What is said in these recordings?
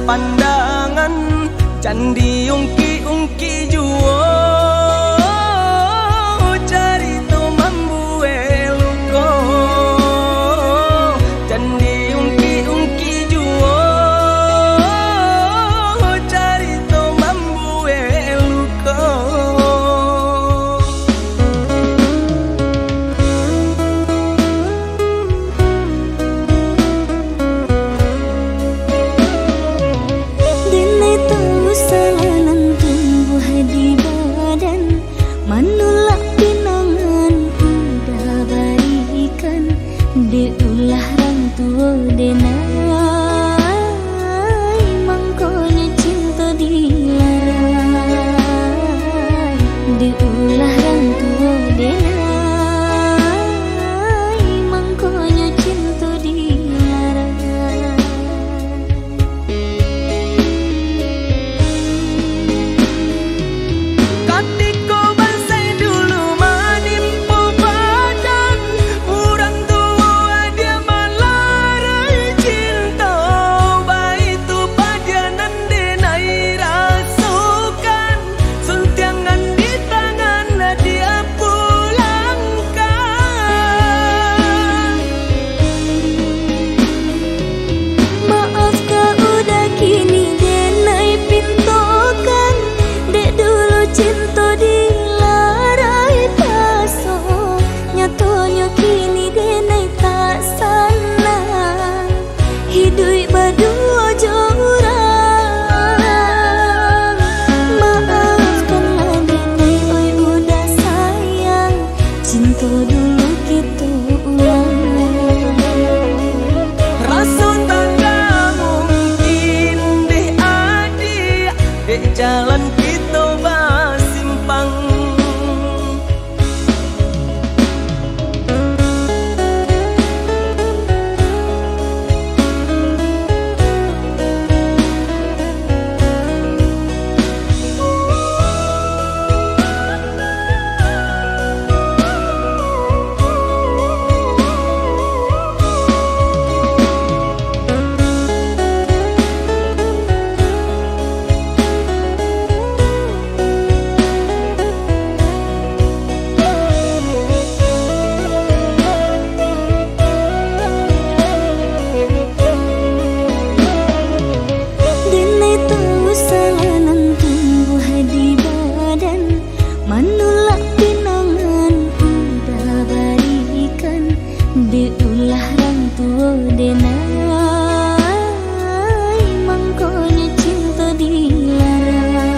pandangan candi ungki-ungki juo carito mambue luko candi ungki-ungki juo carito mambue luko. Salanan tumbuh di badan manulak pinangan udah barikan diulah rang tua denai mangkonya cinta dilarai diulah rang tua denai mangkonya cinta dilarai. Jalan kita basimpang manulak pinangan udah barikan diulah rang tua denai mangkonya cinta dilarai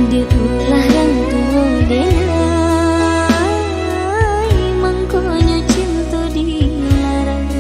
diulah rang tua denai mangkonya cinta dilarai.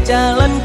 Jalan